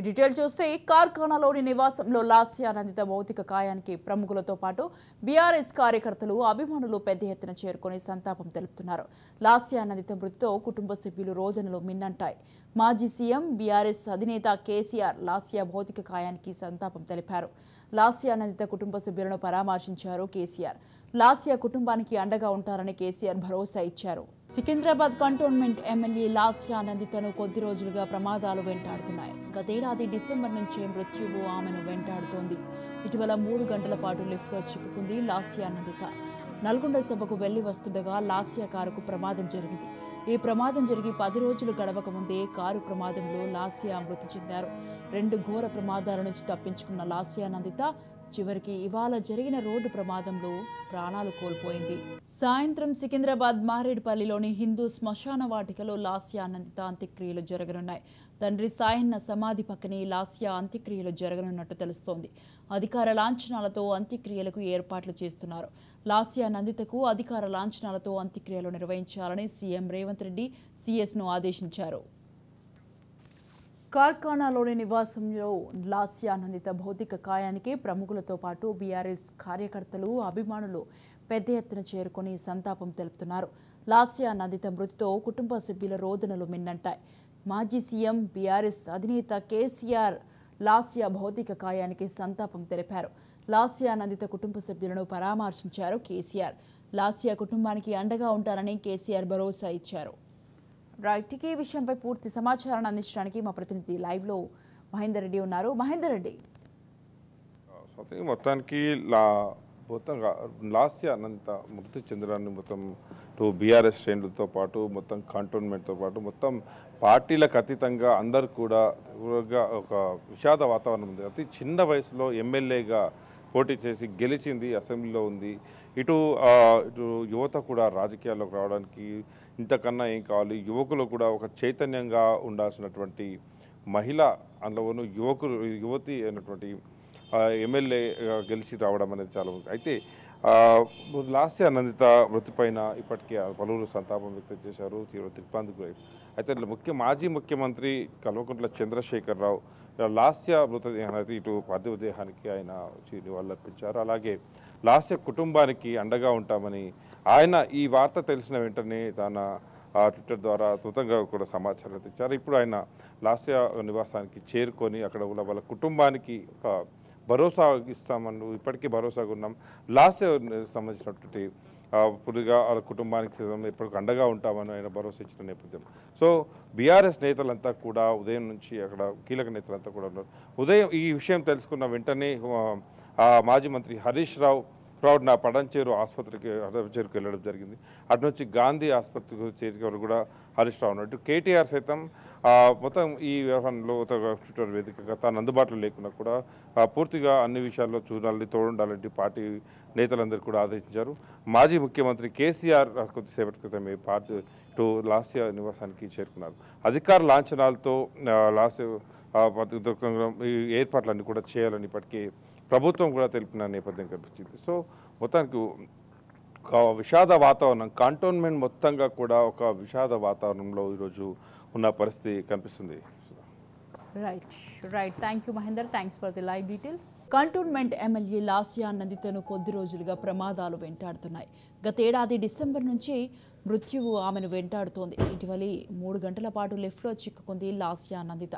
Detail చూస్తే కార్ఖానాలోని నివాసంలో లాస్య నందిత భౌతిక కాయానికి ప్రముఖులతో పాటు బీఆర్ఎస్ కార్యకర్తలు అభిమానులు పెద్ద ఎత్తున చేరుకొని సంతాపం తెలుపుతున్నారు. లాస్య నందిత మృతితో కుటుంబ సభ్యులు రోజులు మిన్నంటాయి. మాజీ సీఎం బీఆర్ఎస్ అధినేత కేసీఆర్ లాస్య భౌతిక కాయానికి సంతాపం తెలిపారు. లాస్య నందిత కుటుంబ సభ్యులను పరామర్శించారు కేసీఆర్. లాస్య కుటుంబానికి అండగా ఉంటారని కేసీఆర్ భరోసా ఇచ్చారు. సికింద్రాబాద్ కంటోన్మెంట్ ఎమ్మెల్యే లాస్య నందితను కొద్ది రోజులుగా ప్రమాదాలు వెంటాడుతున్నాయి. గతేడాది డిసెంబర్ నుంచే మృత్యువు ఆమెను వెంటాడుతోంది. ఇటీవల 3 గంటల పాటు లిఫ్ట్లో చిక్కుకుంది లాస్య నందిత. నల్గొండ సభకు వెళ్లి వస్తుండగా లాస్య కారుకు ప్రమాదం జరిగింది. ఈ ప్రమాదం జరిగి 10 రోజులు గడవక ముందే కారు ప్రమాదంలో లాస్య మృతి చెందారు. 2 ఘోర ప్రమాదాల నుంచి తప్పించుకున్న లాస్య నందిత చివరికి ఇవాళ జరిగిన రోడ్డు ప్రమాదంలో ప్రాణాలు కోల్పోయింది. సాయంత్రం సికింద్రాబాద్ మారేడుపల్లిలోని హిందూ శ్మశాన వాటికలో లాస్య నందిత అంత్యక్రియలు జరగనున్నాయి. తండ్రి సాయన్న సమాధి పక్కనే లాస్య అంత్యక్రియలు జరగనున్నట్టు తెలుస్తోంది. అధికార లాంఛనాలతో అంత్యక్రియలకు ఏర్పాట్లు చేస్తున్నారు. లాస్య నందితకు అధికార లాంఛనాలతో అంత్యక్రియలు నిర్వహించాలని సీఎం రేవంత్ రెడ్డి సీఎస్ను ఆదేశించారు. కార్ఖానాలోని నివాసంలో లాస్య నందిత భౌతిక కాయానికి ప్రముఖులతో పాటు బీఆర్ఎస్ కార్యకర్తలు అభిమానులు పెద్ద ఎత్తున చేరుకొని సంతాపం తెలుపుతున్నారు. లాస్య నందిత మృతితో కుటుంబ సభ్యుల రోదనలు మిన్నంటాయి. మాజీ సీఎం బీఆర్ఎస్ అధినేత కేసీఆర్ లాస్య భౌతిక కాయానికి సంతాపం తెలిపారు. లాస్య నందిత కుటుంబ సభ్యులను పరామర్శించారు కేసీఆర్. లాస్య కుటుంబానికి అండగా ఉంటారని కేసీఆర్ భరోసా ఇచ్చారు. రైట్, ఈ విషయంపై పూర్తి సమాచారాన్ని అందించడానికి మా ప్రతినిధి లైవ్లో మహేందర్ రెడ్డి ఉన్నారు. మహేందర్ రెడ్డి, మొత్తానికి మొత్తంగా లాస్య నందిత మృతి చెందడాన్ని మొత్తం బీఆర్ఎస్ శ్రేణులతో పాటు మొత్తం కంటోన్మెంట్తో పాటు మొత్తం పార్టీలకు అతీతంగా అందరు కూడా ఒక విషాద వాతావరణం ఉంది. అతి చిన్న వయసులో ఎమ్మెల్యేగా పోటీ చేసి గెలిచింది, అసెంబ్లీలో ఉంది. ఇటు యువత కూడా రాజకీయాల్లోకి రావడానికి ఇంతకన్నా ఏం కావాలి, యువకులు కూడా ఒక చైతన్యంగా ఉండాల్సినటువంటి మహిళ, అందులోనూ యువతి అయినటువంటి ఎమ్మెల్యే గెలిచి రావడం అనేది చాలా ఉంది. అయితే లాస్య నందిత మృతిపైన ఇప్పటికే పలువురు సంతాపం వ్యక్తం చేశారు, తీవ్ర దిగ్భ్రాంతికి గురయ్యారు. అయితే మాజీ ముఖ్యమంత్రి కల్వకుంట్ల చంద్రశేఖరరావు లాస్య మృతదేహానికి ఇటు పార్థివ దేహానికి ఆయన నివాళులర్పించారు. అలాగే లాస్య కుటుంబానికి అండగా ఉంటామని ఆయన ఈ వార్త తెలిసిన వెంటనే తన ట్విట్టర్ ద్వారా త్వరగా కూడా సమాచారం ఇచ్చారు. ఇప్పుడు ఆయన లాస్య నివాసానికి చేరుకొని అక్కడ ఉన్న వాళ్ళ కుటుంబానికి ఒక భరోసా ఇస్తామని ఇప్పటికీ భరోసాగా ఉన్నాం. లాస్య సంబంధించినటువంటి పురిగా వాళ్ళ కుటుంబానికి ఎప్పటికీ అండగా ఉంటామని ఆయన భరోసా ఇచ్చిన నేపథ్యం. సో బీఆర్ఎస్ నేతలంతా కూడా ఉదయం నుంచి అక్కడ కీలక నేతలంతా కూడా ఉన్నారు. ఉదయం ఈ విషయం తెలుసుకున్న వెంటనే మాజీ మంత్రి హరీష్ రావు నా పడంచేరు ఆసుపత్రికి వెళ్ళడం జరిగింది. అటు నుంచి గాంధీ ఆసుపత్రికి చేరిన వరకు కూడా హరీష్ రావు ఉన్నట్టు కేటీఆర్ సైతం మొత్తం ఈ వ్యవహారంలో ట్విట్టర్ వేదికగా తాను అందుబాటులో లేకున్నా కూడా పూర్తిగా అన్ని విషయాల్లో చూడాలని తోడుండాలంటే పార్టీ నేతలందరూ కూడా ఆదేశించారు. మాజీ ముఖ్యమంత్రి కేసీఆర్ కొద్దిసేపటి క్రితమే లాస్య నివాసానికి చేరుకున్నారు. అధికార లాంఛనాలతో లాస్య ఈ ఏర్పాట్లన్నీ కూడా చేయాలని ఇప్పటికీ ప్రభుత్వం కూడా తెలిపిన నేపథ్యం కనిపించింది. సో మొత్తానికి ఒక విషాద వాతావరణం, కంటోన్మెంట్ మొత్తంగా కూడా ఒక విషాద వాతావరణంలో ఈరోజు ఉన్న పరిస్థితి కనిపిస్తుంది. Right, thank you Mahender, thanks for the live details. Cantonment MLA Lasya నందితను కొద్ది రోజులుగా ప్రమాదాలు వెంటాడుతున్నాయి. గతేడాది డిసెంబర్ నుంచి మృత్యువు ఆమెను వెంటాడుతోంది. ఇటీవలి 3 గంటల పాటు లిఫ్ట్లో చిక్కుకుంది లాస్య నందిత.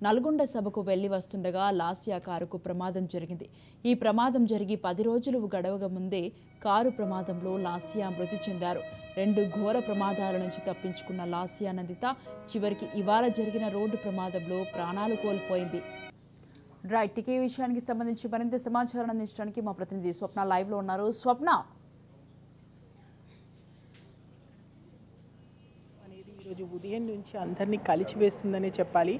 నల్గొండ సభకు వెళ్లి వస్తుండగా లాస్య కారుకు ప్రమాదం జరిగింది. ఈ ప్రమాదం జరిగి 10 రోజులు గడవక ముందే కారు ప్రమాదంలో లాస్య మృతి చెందారు. 2 ఘోర ప్రమాదాల నుంచి తప్పించుకున్న లాస్య నందిత చివరికి ఇవాళ జరిగిన రోడ్డు ప్రమాదంలో ప్రాణాలు కోల్పోయింది. రైట్, ఈ విషయానికి సంబంధించి మరింత సమాచారం అందించడానికి మా ప్రతినిధి స్వప్న లైవ్లో ఉన్నారు. స్వప్న, ఈరోజు ఉదయం నుంచి అందరినీ కలిచివేస్తుందనే చెప్పాలి.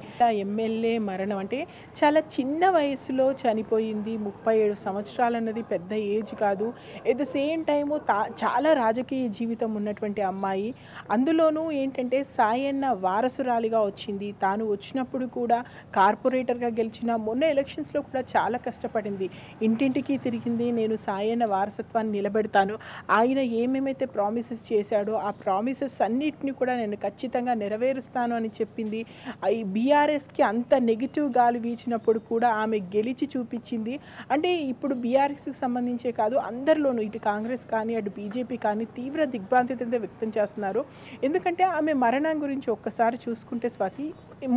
ఎమ్మెల్యే మరణం అంటే చాలా చిన్న వయసులో చనిపోయింది. 37 సంవత్సరాలు అన్నది పెద్ద ఏజ్ కాదు. ఎట్ ద సేమ్ టైము చాలా రాజకీయ జీవితం ఉన్నటువంటి అమ్మాయి. అందులోనూ ఏంటంటే సాయన్న వారసురాలిగా వచ్చింది. తాను వచ్చినప్పుడు కూడా కార్పొరేటర్గా గెలిచిన, మొన్న ఎలక్షన్స్లో కూడా చాలా కష్టపడింది. ఇంటింటికి తిరిగింది. నేను సాయన్న వారసత్వాన్ని నిలబెడతాను, ఆయన ఏమేమైతే ప్రామిసెస్ చేశాడో ఆ ప్రామిసెస్ అన్నిటిని కూడా నేను ఖచ్చితంగా ఖచ్చితంగా నెరవేరుస్తాను అని చెప్పింది. ఈ బీఆర్ఎస్కి అంత నెగిటివ్ గాలి వీచినప్పుడు కూడా ఆమె గెలిచి చూపించింది. అంటే ఇప్పుడు బీఆర్ఎస్కి సంబంధించే కాదు, అందరిలోనూ ఇటు కాంగ్రెస్ కానీ అటు బీజేపీ కానీ తీవ్ర దిగ్భ్రాంతితో వ్యక్తం చేస్తున్నారు. ఎందుకంటే ఆమె మరణం గురించి ఒక్కసారి చూసుకుంటే స్వాతి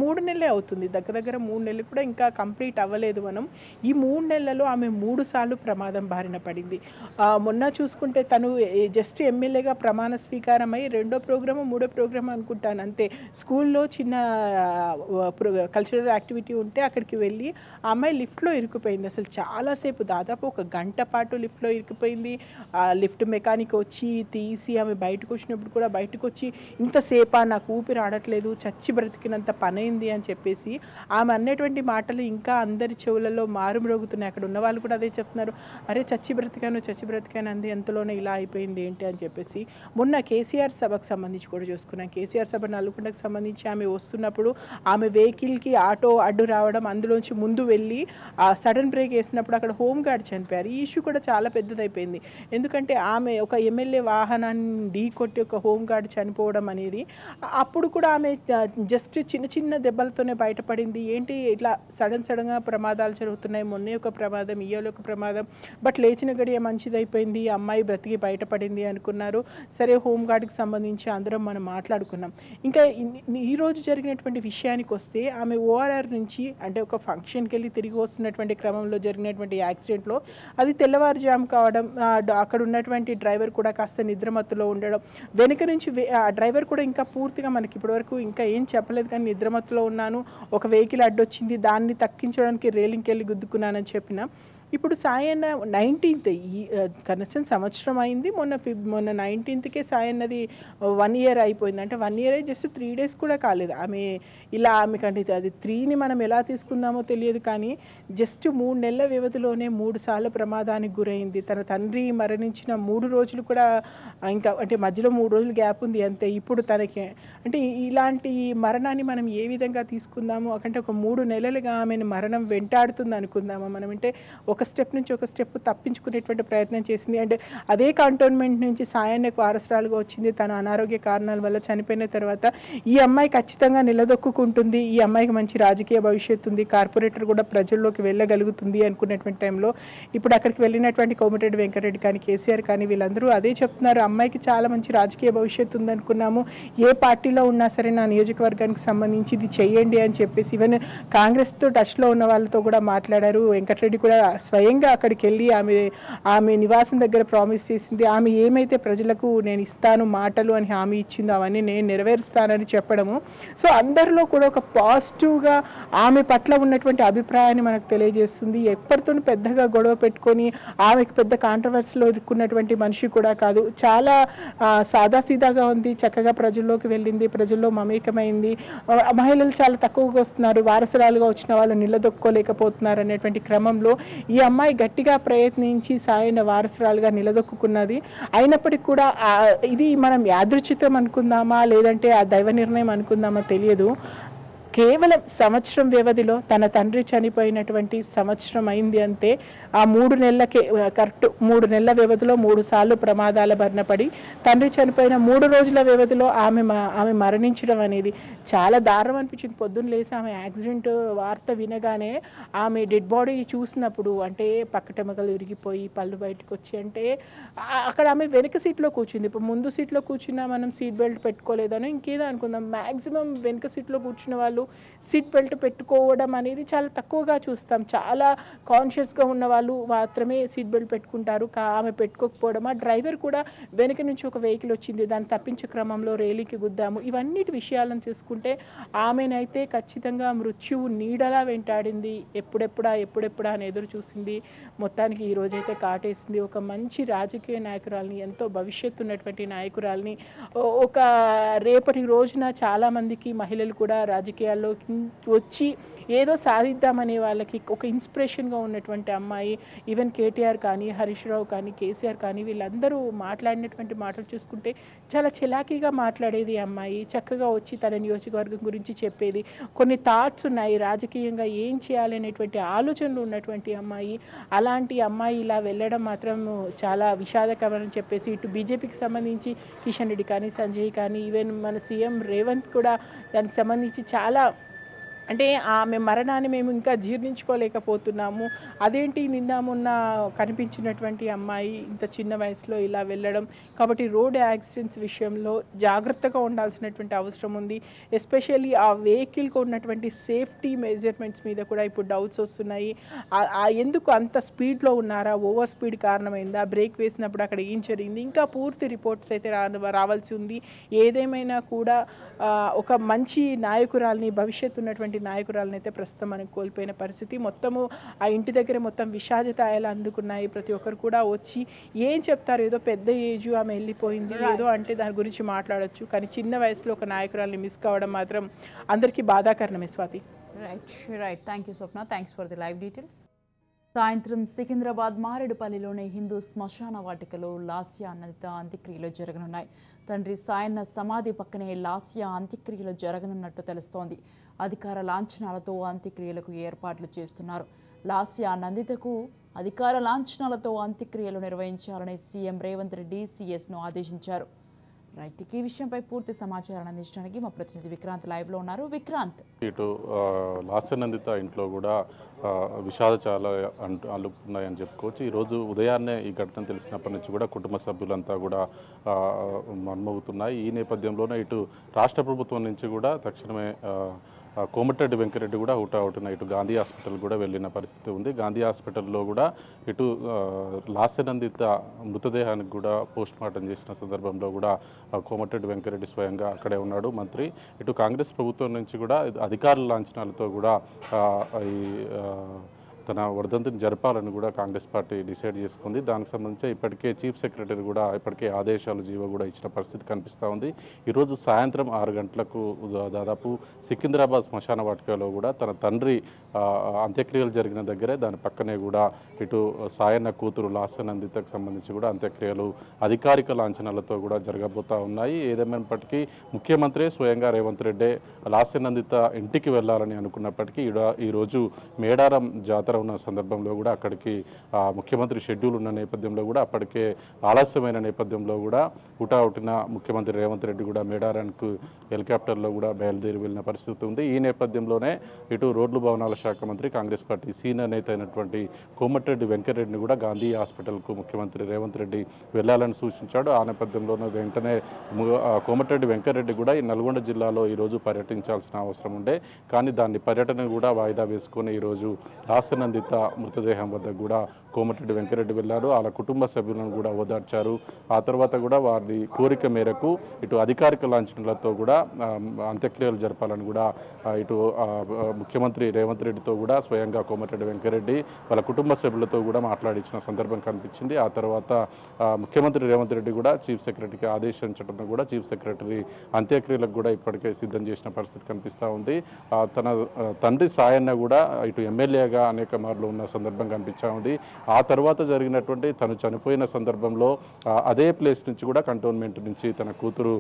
3 నెలలే అవుతుంది, దగ్గర 3 నెలలు కూడా ఇంకా కంప్లీట్ అవ్వలేదు. మనం ఈ 3 నెలలలో ఆమె 3 సార్లు ప్రమాదం బారిన పడింది. మొన్న చూసుకుంటే తను జస్ట్ ఎమ్మెల్యేగా ప్రమాణ స్వీకారం అయ్యి 2వ ప్రోగ్రాము 3వ ప్రోగ్రాము అనుకుంటాను అంతే, స్కూల్లో చిన్న కల్చరల్ యాక్టివిటీ ఉంటే అక్కడికి వెళ్ళి ఆ అమ్మాయి లిఫ్ట్లో ఇరుక్కుపోయింది. అసలు చాలాసేపు దాదాపు 1 గంట పాటు లిఫ్ట్లో ఇరుక్కుపోయింది. లిఫ్ట్ మెకానిక్ వచ్చి తీసి ఆమె బయటకు వచ్చినప్పుడు కూడా బయటకు వచ్చి ఇంతసేపా నాకు ఊపిరి ఆడట్లేదు, చచ్చి బ్రతికినంత పనైంది అని చెప్పేసి ఆమె అన్నటువంటి మాటలు ఇంకా అందరి చెవులలో మారుమ్రోగుతున్నాయి. అక్కడ ఉన్న వాళ్ళు కూడా అదే చెప్తున్నారు, అరే చచ్చి బ్రతికాను అంది, ఎంతలోనే ఇలా అయిపోయింది ఏంటి అని చెప్పేసి. మొన్న కేసీఆర్ సభకు సంబంధించి కూడా చూసుకున్నాం. కేసీఆర్ సభ నల్గొండకు సంబంధించి ఆమె వస్తున్నప్పుడు ఆమె వెహికల్కి ఆటో అడ్డు రావడం, అందులోంచి ముందు వెళ్ళి సడన్ బ్రేక్ వేసినప్పుడు అక్కడ హోమ్ గార్డ్ చనిపోయారు. ఈ ఇష్యూ కూడా చాలా పెద్దదైపోయింది. ఎందుకంటే ఆమె ఒక ఎమ్మెల్యే వాహనాన్ని ఢీ కొట్టి ఒక హోమ్ గార్డ్ చనిపోవడం అనేది, అప్పుడు కూడా ఆమె జస్ట్ చిన్న దెబ్బలతోనే బయటపడింది. ఏంటి ఇట్లా సడన్గా ప్రమాదాలు జరుగుతున్నాయి, మొన్నే ఒక ప్రమాదం, ఇయ్యాల ఒక ప్రమాదం, బట్ లేచిన గడియ మంచిదైపోయింది, అమ్మాయి బ్రతికి బయటపడింది అనుకున్నారు. సరే, హోంగార్డ్కి సంబంధించి అందరం మనం మాట్లాడుకున్నాం. ఇంకా ఈరోజు జరిగినటువంటి విషయానికి వస్తే ఆమె ఓఆర్ఆర్ నుంచి అంటే ఒక ఫంక్షన్కి వెళ్ళి తిరిగి వస్తున్నటువంటి క్రమంలో జరిగినటువంటి యాక్సిడెంట్లో అది తెల్లవారుజాము కావడం, అక్కడ ఉన్నటువంటి డ్రైవర్ కూడా కాస్త నిద్రమత్తులో ఉండడం, వెనుక నుంచి ఆ డ్రైవర్ కూడా ఇంకా పూర్తిగా మనకి ఇప్పటివరకు ఇంకా ఏం చెప్పలేదు కానీ నిద్రమత్తులో ఉన్నాను, ఒక వెహికల్ అడ్డొచ్చింది, దాన్ని తక్కించడానికి రేలింగ్కి వెళ్ళి గుద్దుకున్నానని చెప్పిన. ఇప్పుడు సాయన్న 19th ఈ కనీసం సంవత్సరం అయింది, మొన్న 19th సాయన్నది 1 year అయిపోయింది. అంటే 1 year జస్ట్ 3 days కూడా కాలేదు. ఆమెకంటే అది 3ని మనం ఎలా తీసుకుందామో తెలియదు కానీ జస్ట్ 3 నెలల వ్యవధిలోనే 3 సార్లు ప్రమాదానికి గురైంది. తన తండ్రి మరణించిన 3 రోజులు కూడా ఇంకా అంటే మధ్యలో 3 రోజులు గ్యాప్ ఉంది అంతే. ఇప్పుడు తనకి అంటే ఇలాంటి మరణాన్ని మనం ఏ విధంగా తీసుకుందాము అంటే ఒక 3 నెలలుగా ఆమెను మరణం వెంటాడుతుంది అనుకుందామా మనం. అంటే ఒక స్టెప్ నుంచి ఒక స్టెప్ తప్పించుకునేటువంటి ప్రయత్నం చేసింది. అంటే అదే కంటోన్మెంట్ నుంచి సాయన్నకు వారసురాలుగా వచ్చింది. తన అనారోగ్య కారణాల వల్ల చనిపోయిన తర్వాత ఈ అమ్మాయి ఖచ్చితంగా నిలదొక్కుంటుంది, ఈ అమ్మాయికి మంచి రాజకీయ భవిష్యత్తు ఉంది, కార్పొరేటర్ కూడా ప్రజల్లోకి వెళ్ళగలుగుతుంది అనుకున్నటువంటి టైంలో ఇప్పుడు అక్కడికి వెళ్ళినటువంటి కోమటిరెడ్డి వెంకటరెడ్డి కానీ కేసీఆర్ కానీ వీళ్ళందరూ అదే చెప్తున్నారు, అమ్మాయికి చాలా మంచి రాజకీయ భవిష్యత్తు ఉందనుకున్నాము, ఏ పార్టీలో ఉన్నా సరే నా నియోజకవర్గానికి సంబంధించి ఇది చెయ్యండి అని చెప్పేసి ఈవెన్ కాంగ్రెస్తో టచ్లో ఉన్న వాళ్ళతో కూడా మాట్లాడారు. వెంకటరెడ్డి కూడా స్వయంగా అక్కడికి వెళ్ళి ఆమె నివాసం దగ్గర ప్రామిస్ చేసింది, ఆమె ఏమైతే ప్రజలకు నేను ఇస్తాను మాటలు అని హామీ ఇచ్చిందో అవన్నీ నేను నెరవేరుస్తానని చెప్పడము. సో అందరిలో కూడా ఒక పాజిటివ్గా ఆమె పట్ల ఉన్నటువంటి అభిప్రాయాన్ని మనకు తెలియజేస్తుంది. ఎప్పటితో పెద్దగా గొడవ పెట్టుకొని ఆమెకు పెద్ద కాంట్రవర్సీలో ఇరుక్కున్నటువంటి మనిషి కూడా కాదు, చాలా సాదాసీదాగా ఉంది, చక్కగా ప్రజల్లోకి వెళ్ళింది, ప్రజల్లో మమేకమైంది. మహిళలు చాలా తక్కువగా వస్తున్నారు, వారసురాలుగా వచ్చిన వాళ్ళు నిలదొక్కోలేకపోతున్నారు అనేటువంటి క్రమంలో ఈ అమ్మాయి గట్టిగా ప్రయత్నించి సాయన్న వారసురాలుగా నిలదొక్కున్నది. అయినప్పటికీ కూడా ఇది మనం యాదృచ్ఛితం అనుకుందామా లేదంటే ఆ దైవ నిర్ణయం అనుకుందామా తెలియదు. కేవలం సంవత్సరం వ్యవధిలో తన తండ్రి చనిపోయినటువంటి సంవత్సరం అయింది అంతే. ఆ 3 నెలలకే కరెక్ట్ 3 నెలల వ్యవధిలో 3 సార్లు ప్రమాదాల బారిన పడి తండ్రి చనిపోయిన 3 రోజుల వ్యవధిలో ఆమె మరణించడం అనేది చాలా దారుణం అనిపించింది. పొద్దున్న లేసి ఆమె యాక్సిడెంట్ వార్త వినగానే ఆమె డెడ్ బాడీ చూసినప్పుడు అంటే పక్కటెమకలు విరిగిపోయి పళ్ళు బయటకు వచ్చి అంటే అక్కడ ఆమె వెనక సీట్లో కూర్చుంది. ఇప్పుడు ముందు సీట్లో కూర్చున్నా మనం సీట్ బెల్ట్ పెట్టుకోలేదని ఇంకేదో అనుకుందాం. మ్యాక్సిమం వెనక సీట్లో కూర్చున్న వాళ్ళు సీట్ బెల్ట్ పెట్టుకోవడం అనేది చాలా తక్కువగా చూస్తాం. చాలా కాన్షియస్గా ఉన్న వాళ్ళు మాత్రమే సీట్ బెల్ట్ పెట్టుకుంటారు. ఆమె పెట్టుకోకపోవడం, ఆ డ్రైవర్ కూడా వెనక నుంచి ఒక వెహికల్ వచ్చింది, దాన్ని తప్పించే క్రమంలో రేలికి గుద్దాము. ఇవన్నిటి విషయాలను చూసుకుంటే ఆమెనైతే ఖచ్చితంగా మృత్యువు నీడలా వెంటాడింది. ఎప్పుడెప్పుడా అని ఎదురు చూసింది. మొత్తానికి ఈ రోజైతే కాటేసింది. ఒక మంచి రాజకీయ నాయకురాలని, ఎంతో భవిష్యత్తు ఉన్నటువంటి నాయకురాలని, ఒక రేపటి రోజున చాలామందికి మహిళలు కూడా రాజకీయాల్లోకి వచ్చి ఏదో సాధిద్దామనే వాళ్ళకి ఒక ఇన్స్పిరేషన్గా ఉన్నటువంటి అమ్మాయి. ఈవెన్ కేటీఆర్ కానీ, హరీష్ రావు కానీ, కేసీఆర్ కానీ వీళ్ళందరూ మాట్లాడినటువంటి మాటలు చూసుకుంటే చాలా చిలాకీగా మాట్లాడేది అమ్మాయి. చక్కగా వచ్చి తన నియోజకవర్గం గురించి చెప్పేది. కొన్ని థాట్స్ ఉన్నాయి, రాజకీయంగా ఏం చేయాలనేటువంటి ఆలోచనలు ఉన్నటువంటి అమ్మాయి. అలాంటి అమ్మాయి ఇలా వెళ్ళడం మాత్రం చాలా విషాదకరం అని చెప్పేసి ఇటు బీజేపీకి సంబంధించి కిషన్ రెడ్డి కానీ, సంజయ్ కానీ, ఈవెన్ మన సీఎం రేవంత్ కూడా దానికి సంబంధించి చాలా అంటే ఆమె మరణాన్ని మేము ఇంకా జీర్ణించుకోలేకపోతున్నాము. అదేంటి నిన్న మొన్న కనిపించినటువంటి అమ్మాయి ఇంత చిన్న వయసులో ఇలా వెళ్ళడం. కాబట్టి రోడ్ యాక్సిడెంట్స్ విషయంలో జాగ్రత్తగా ఉండాల్సినటువంటి అవసరం ఉంది. ఎస్పెషల్లీ ఆ వెహికల్కి ఉన్నటువంటి సేఫ్టీ మెజర్మెంట్స్ మీద కూడా ఇప్పుడు డౌట్స్ వస్తున్నాయి. ఎందుకు అంత స్పీడ్లో ఉన్నారా, ఓవర్ స్పీడ్ కారణమైందా, బ్రేక్ వేసినప్పుడు అక్కడ ఏం జరిగింది, ఇంకా పూర్తి రిపోర్ట్స్ అయితే రావాల్సి ఉంది. ఏదేమైనా కూడా ఒక మంచి నాయకురాల్ని, భవిష్యత్తు ఉన్నటువంటి నాయకురాలను అయితే ప్రస్తుతం మనకు కోల్పోయిన పరిస్థితి. మొత్తము ఆ ఇంటి దగ్గర మొత్తం విషాదితాయాలు అందుకున్నాయి. ప్రతి ఒక్కరు కూడా వచ్చి ఏం చెప్తారు, ఏదో పెద్ద ఏజ్ ఆమె వెళ్ళిపోయింది ఏదో అంటే దాని గురించి మాట్లాడొచ్చు, కానీ చిన్న వయసులో ఒక నాయకురాల్ని మిస్ కావడం మాత్రం అందరికీ బాధాకరణమే. Swathi. Right thank you Swapna, thanks for the live details. సాయంత్రం సికింద్రాబాద్ మారేడుపల్లిలోని హిందూ శ్మశాన వాటికలో లాస్య అనంత అంత్యక్రియలు జరగనున్నాయి. తండ్రి సాయన్న సమాధి పక్కనే లాస్య అంత్యక్రియలు జరగనున్నట్టు తెలుస్తోంది. అధికార లాంఛనాలతో అంత్యక్రియలకు ఏర్పాట్లు చేస్తున్నారు. లాస్య నందితకు అధికార లాంఛనాలతో అంత్యక్రియలు నిర్వహించాలని సీఎం రేవంత్ రెడ్డి సీఎస్ను ఆదేశించారు. రైట్, ఈ విషయంపై పూర్తి సమాచారాన్ని అందించడానికి మా ప్రతినిధి విక్రాంత్ లైవ్లో ఉన్నారు. విక్రాంత్, ఇటు లాస్య నందిత ఇంట్లో కూడా విషాద చాలా అల్లుకున్నాయని చెప్పుకోవచ్చు. ఈరోజు ఉదయాన్నే ఈ ఘటన తెలిసినప్పటి నుంచి కూడా కుటుంబ సభ్యులంతా కూడా మన్మవుతున్నాయి. ఈ నేపథ్యంలోనే ఇటు రాష్ట్ర ప్రభుత్వం నుంచి కూడా తక్షణమే కోమటిరెడ్డి వెంకరెడ్డి కూడా హుటాహుటిన ఇటు గాంధీ హాస్పిటల్ కూడా వెళ్ళిన పరిస్థితి ఉంది. గాంధీ హాస్పిటల్లో కూడా ఇటు లాస్య నందిత మృతదేహానికి కూడా పోస్ట్ మార్టం చేసిన సందర్భంలో కూడా కోమటిరెడ్డి వెంకరెడ్డి స్వయంగా అక్కడే ఉన్నాడు మంత్రి. ఇటు కాంగ్రెస్ ప్రభుత్వం నుంచి కూడా అధికారుల లాంఛనాలతో కూడా ఈ తన వర్ధంతిని జరపాలని కూడా కాంగ్రెస్ పార్టీ డిసైడ్ చేసుకుంది. దానికి సంబంధించి ఇప్పటికే చీఫ్ సెక్రటరీ కూడా ఇప్పటికే ఆదేశాలు జీవో కూడా ఇచ్చిన పరిస్థితి కనిపిస్తూ ఉంది. ఈరోజు సాయంత్రం 6 గంటలకు దాదాపు సికింద్రాబాద్ శ్మశాన వాటికలో కూడా తన తండ్రి అంత్యక్రియలు జరిగిన దగ్గరే దాని పక్కనే కూడా ఇటు సాయన్న కూతురు లాస్య నందితకు సంబంధించి కూడా అంత్యక్రియలు అధికారిక లాంఛనాలతో కూడా జరగబోతూ ఉన్నాయి. ఏదేమైనప్పటికీ ముఖ్యమంత్రి స్వయంగా రేవంత్ రెడ్డి లాస్య నందిత ఇంటికి వెళ్ళాలని అనుకున్నప్పటికీ ఈరోజు మేడారం జాతర ఉన్న సందర్భంలో కూడా అక్కడికి ముఖ్యమంత్రి షెడ్యూల్ ఉన్న నేపథ్యంలో కూడా అప్పటికే ఆలస్యమైన నేపథ్యంలో కూడా హుటాహుటిన ముఖ్యమంత్రి రేవంత్ రెడ్డి కూడా మేడారానికి హెలికాప్టర్లో కూడా బయలుదేరి వెళ్ళిన పరిస్థితి ఉంది. ఈ నేపథ్యంలోనే ఇటు రోడ్లు భవనాల శాఖ మంత్రి కాంగ్రెస్ పార్టీ సీనియర్ నేత అయినటువంటి కోమటిరెడ్డి వెంకరెడ్డిని కూడా గాంధీ హాస్పిటల్కు ముఖ్యమంత్రి రేవంత్ రెడ్డి వెళ్లాలని సూచించాడు. ఆ నేపథ్యంలోనే వెంటనే కోమటిరెడ్డి వెంకరెడ్డి కూడా ఈ నల్గొండ జిల్లాలో ఈరోజు పర్యటించాల్సిన అవసరం ఉండే, కానీ దాన్ని పర్యటన కూడా వాయిదా వేసుకొని ఈరోజు లాస్య నందిత మృతదేహం వద్ద కూడా కోమటిరెడ్డి వెంకరెడ్డి వెళ్ళారు. వాళ్ళ కుటుంబ సభ్యులను కూడా ఓదార్చారు. ఆ తర్వాత కూడా వారి కోరిక మేరకు ఇటు అధికారిక లాంఛనాలతో కూడా అంత్యక్రియలు జరపాలని కూడా ఇటు ముఖ్యమంత్రి రేవంత్ రెడ్డితో కూడా స్వయంగా కోమటిరెడ్డి వెంకరెడ్డి వాళ్ళ కుటుంబ సభ్యులతో కూడా మాట్లాడించిన సందర్భం కనిపించింది. ఆ తర్వాత ముఖ్యమంత్రి రేవంత్ రెడ్డి కూడా చీఫ్ సెక్రటరీకి ఆదేశించడంతో కూడా చీఫ్ సెక్రటరీ అంత్యక్రియలకు కూడా ఇప్పటికే సిద్ధం చేసిన పరిస్థితి కనిపిస్తూ ఉంది. తన తండ్రి సాయన్న కూడా ఇటు ఎమ్మెల్యేగా అనేక మార్లు ఉన్న సందర్భం కనిపిస్తూ ఉంది. ఆ తర్వాత జరిగినటువంటి తను చనిపోయిన సందర్భంలో అదే ప్లేస్ నుంచి కూడా కంటోన్మెంట్ నుంచి తన కూతురు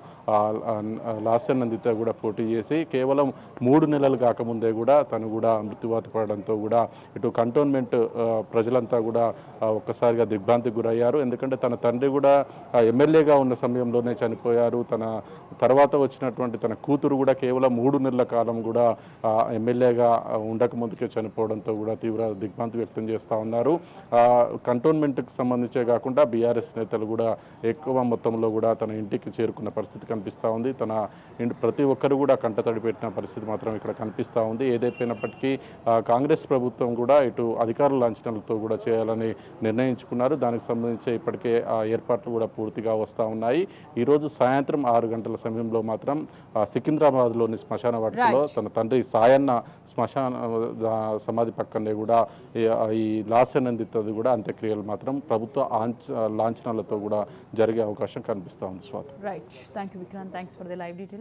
లాస్య నందిత కూడా పోటీ చేసి కేవలం 3 నెలలు కాకముందే కూడా తను కూడా మృత్యువాత పడడంతో కూడా ఇటు కంటోన్మెంట్ ప్రజలంతా కూడా ఒక్కసారిగా దిగ్భ్రాంతికి గురయ్యారు. ఎందుకంటే తన తండ్రి కూడా ఎమ్మెల్యేగా ఉన్న సమయంలోనే చనిపోయారు. తన తర్వాత వచ్చినటువంటి తన కూతురు కూడా కేవలం 3 నెలల కాలం కూడా ఎమ్మెల్యేగా ఉండక ముందుకే చనిపోవడంతో కూడా తీవ్ర దిగ్భ్రాంతి వ్యక్తం చేస్తూ ఉన్నారు. కంటోన్మెంట్కి సంబంధించే కాకుండా బీఆర్ఎస్ నేతలు కూడా ఎక్కువ మొత్తంలో కూడా తన ఇంటికి చేరుకున్న పరిస్థితి కనిపిస్తూ ఉంది. తన ప్రతి ఒక్కరు కూడా కంటతడి పెట్టిన పరిస్థితి మాత్రం ఇక్కడ కనిపిస్తూ ఉంది. ఏదైపోయినప్పటికీ కాంగ్రెస్ ప్రభుత్వం కూడా ఇటు అధికారుల లాంఛనాలతో కూడా చేయాలని నిర్ణయించుకున్నారు. దానికి సంబంధించి ఇప్పటికే ఆ ఏర్పాట్లు కూడా పూర్తిగా వస్తూ ఉన్నాయి. ఈరోజు సాయంత్రం 6 గంటల సమయంలో మాత్రం సికింద్రాబాద్లోని శ్మశాన వాటికలో తన తండ్రి సాయన్న శ్మశాన సమాధి పక్కనే కూడా ఈ లాస్య నందితది కూడా అంత్యక్రియలు మాత్రం ప్రభుత్వ లాంఛనాలతో కూడా జరిగే అవకాశం కనిపిస్తూ ఉంది. Swathi. Right, thank you Vikrant, thanks for the live details.